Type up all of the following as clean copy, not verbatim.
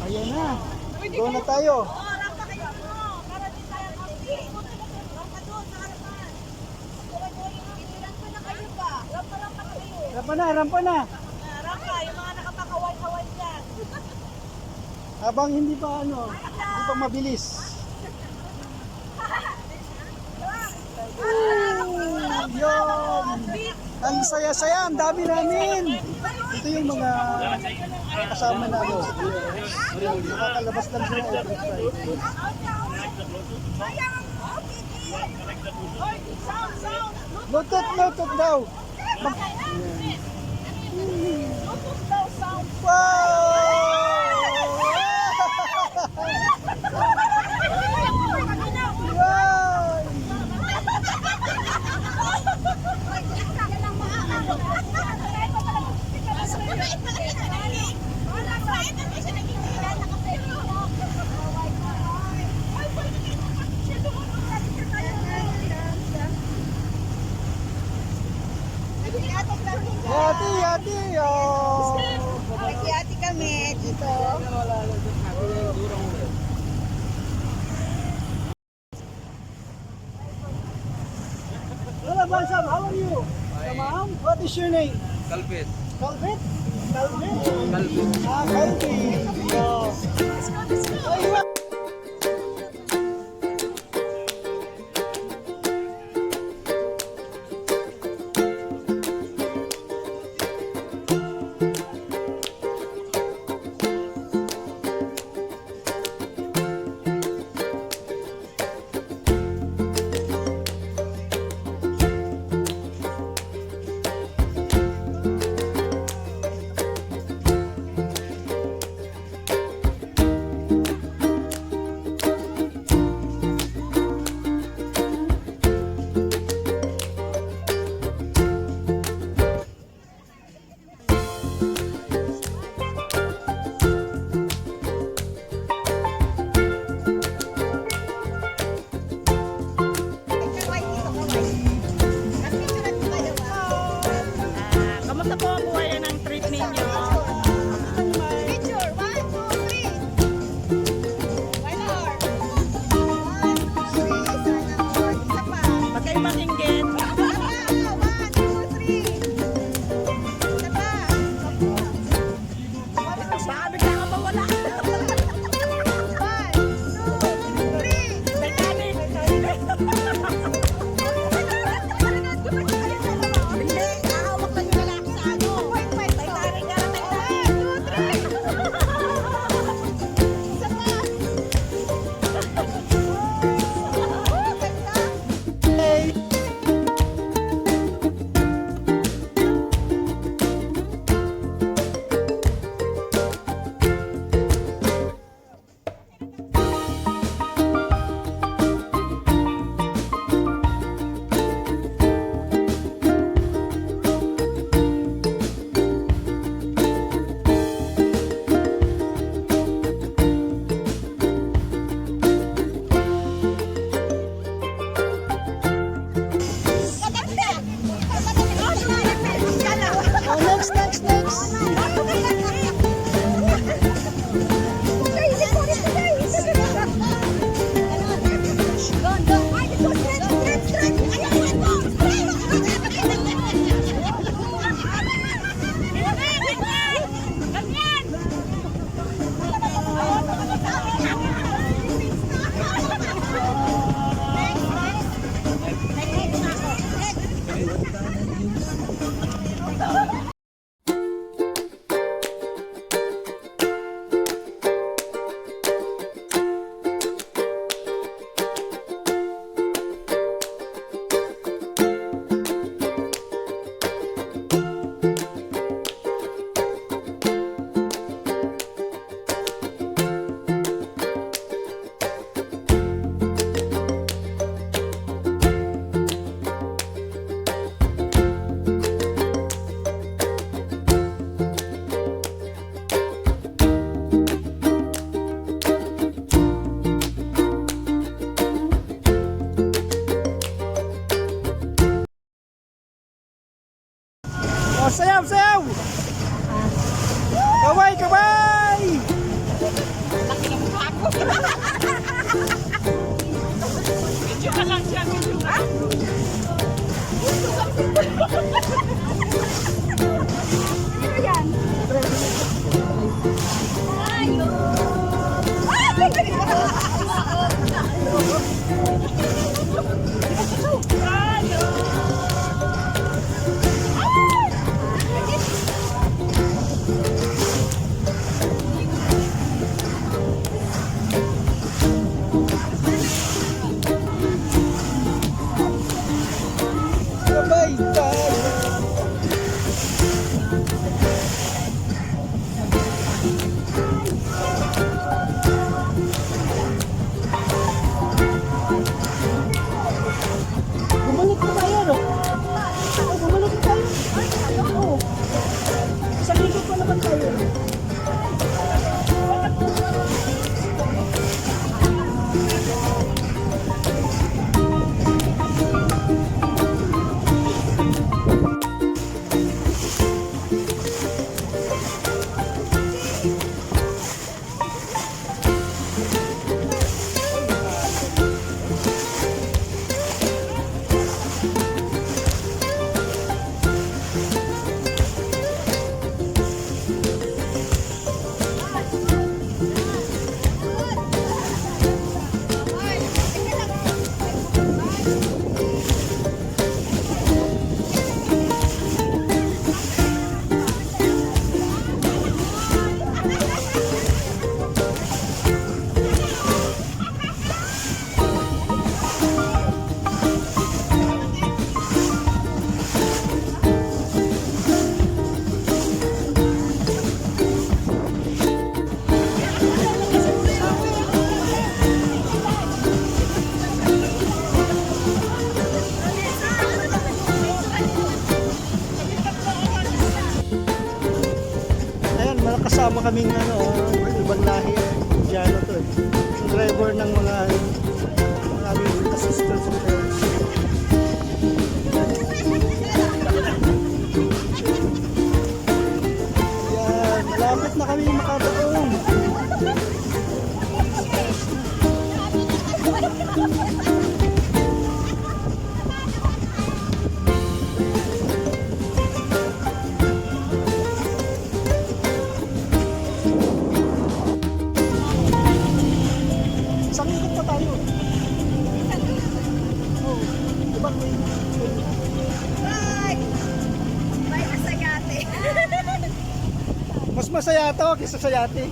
Ayan na. Go na tayo. Rampa kayo. Para din tayo kasi. Rampa doon sa harapan. Rampa na kayo ba? Rampa kayo. Rampa na, rampa na. Rampa, yung mga nakapakaway-kaway dyan. Habang hindi pa mabilis. Yun! Ang saya-saya, ang dami namin. Ito yung mga kasama namin. Nakakalabas lang sila every Friday. Lutot daw. Hati-hati, oh. Hati-hati kami dito. Hello, Bansam. How are you? Tamam. What is your name? Kalpit. Calvin? Calvin? Kalpit. Calvin. Oh. Ay, Kamusta po ang buhay ng trip ninyo? Picture, 1, 2, 3. Pag kayo makinggit. 1, 2, 3. Baka bigla ka pa wala. 1, 2, 3. Titanic. Hindi, ahawak lang yung lalaki sa ano. Titanic ka, Titanic. 1, 2, 3. Isa pa. oh, next. Oh, sayaw! Kaway! Isang linggo pa naman tayo. Ayan, kasama kaming ibang lahi. Diyan to eh. Yung driver ng mga aming assistants. Ayan, malapit na kami makarating. Isang ikot pa tayo. Oo. Diba? Bye! Bye na sa yate. Mas masaya to kaysa sa yate.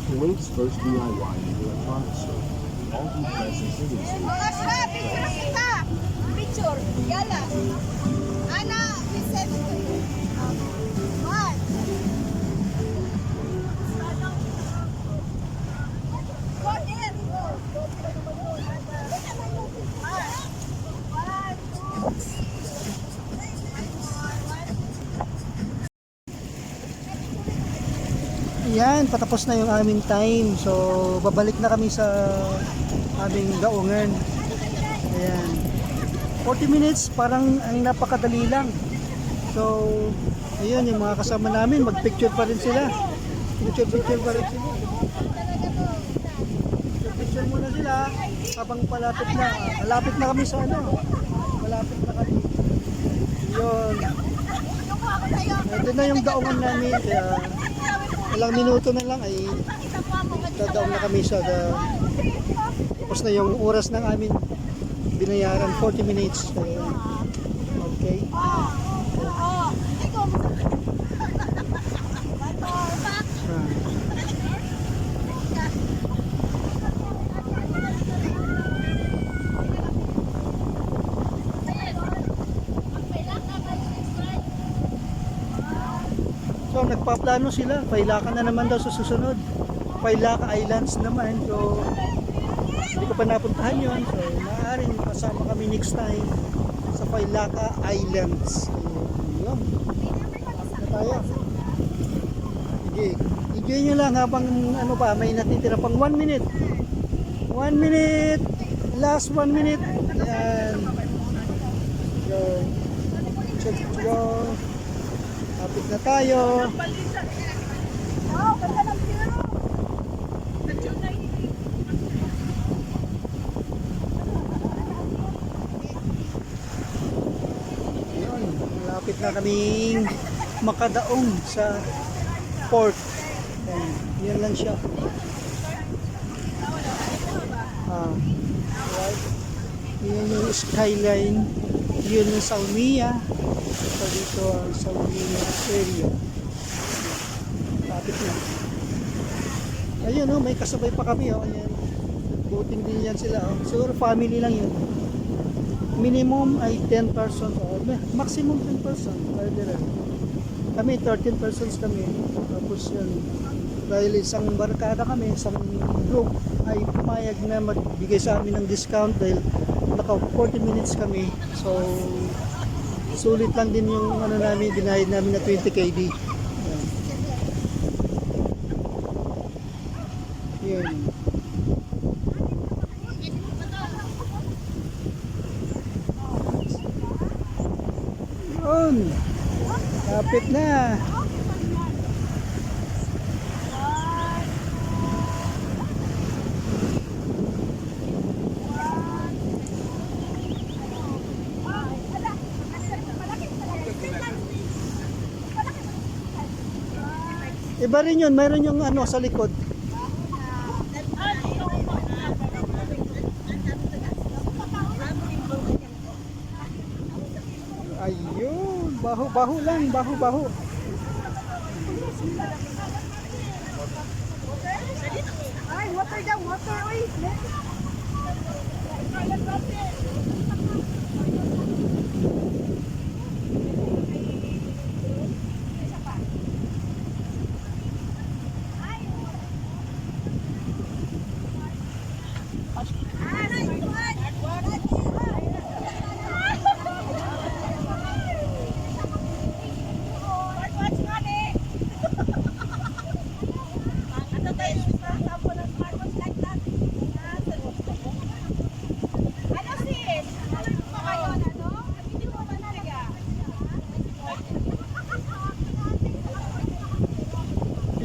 Kuwait's first DIY electronics store. All details and cities. Mga siya, picture kita. Picture. Yala. Ana, we send it to you. One. Go there. One, two, Yan, patapos na yung aming time. So, babalik na kami sa aming gaungan. Ayan. 40 minutes, parang ang napakadali lang. So, ayun, yung mga kasama namin, mag-picture pa rin sila. Picture pa rin sila. Picture muna sila habang malapit na. Malapit na kami sa malapit na kami. Yun. Ito na yung gaungan namin. Kaya, ilang minuto na lang ay dadaong na kami sa tapos na yung oras ng amin binayaran, 40 minutes. Okay. So nagpaplano sila, Pailaka na naman daw sa susunod. Pailaka Islands naman. So hindi ko pa napuntahan yun. So maaaring kasama kami next time sa Pailaka Islands. Yun. Na tayo. Sige. Enjoy nyo lang habang may natitira pang 1 minute. 1 minute. Last 1 minute. Ayan. Go. Check go. Kapit na tayo. Oh, ganda ng view. Ayun, malapit na kaming makadaong sa port. Ayan, yan lang siya. Right. Yan yung skyline. Yun yung Salmia. So dito ang Salmia area. Malapit na. Ayun may kasabay pa kami Ayan. Boating din yan sila Siguro family lang yun. Minimum ay 10 persons maximum 10 persons. Kami 13 persons kami. Tapos yun, dahil isang barkada kami, isang group ay pumayag na magbigay sa amin ng discount dahil naka 40 minutes kami. So Sulit lang din yung ano namin, binayad namin na 20 KD. Yan. Yan. Yun. Kapit na. Iba rin yun, mayroon yung ano sa likod. Ayun, baho lang, baho. Ay, water daw, water, uy.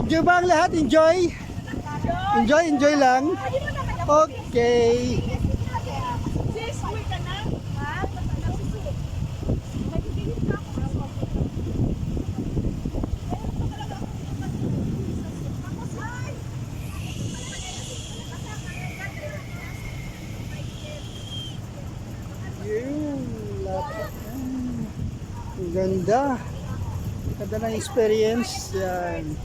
Enjoy ba ang lahat? Enjoy? Enjoy lang. Okay. Sis, uwi ka na? Ha? Yun, lapit na. Ang ganda. Ganda ng experience. Yan.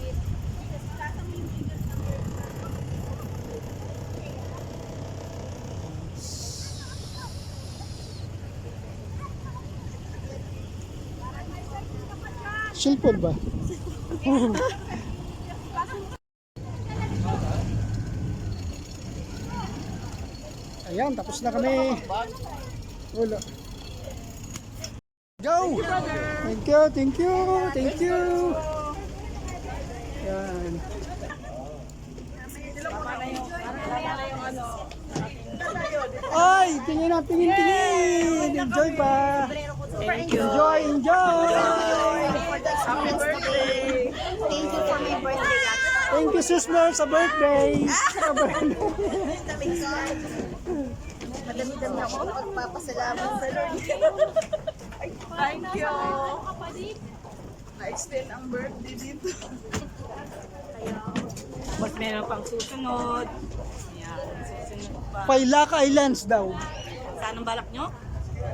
Cellphone ba? Ayan, tapos na kami. Wala. Go! Thank you. Yan. Ay, tingin. Enjoy pa. Enjoy. Happy birthday! Thank you for my birthday. Thank you, Sis Mer, sa birthday. Madami-dami ako magpapasalamat sa Lord. Thank you. Na-extend ang birthday dito. Mas meron pang susunod. Yan, susunod pa. Pailaca Islands daw. Saan ang balak nyo?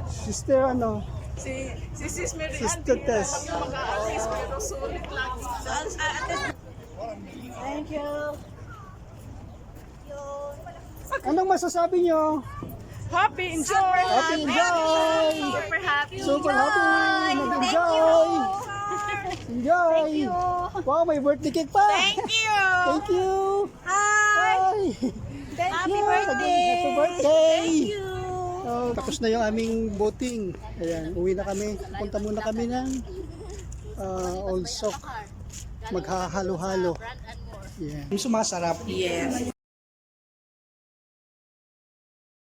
Sister ano? Si Sis Mary Sister Tess. mag-aalis pero sulit lang. Thank you. Anong masasabi nyo? Happy, enjoy! Happy enjoy! Super happy! Super happy! Nag-enjoy! Enjoy! Wow, may birthday cake pa! Thank you! Thank you! Hi! Thank Happy you! birthday! Happy birthday! Thank you! Oh, tapos na yung aming boating. Ayan, uwi na kami. Punta muna kami ng Old Sock. Maghahalo-halo. Yan. Yung sumasarap. Yes.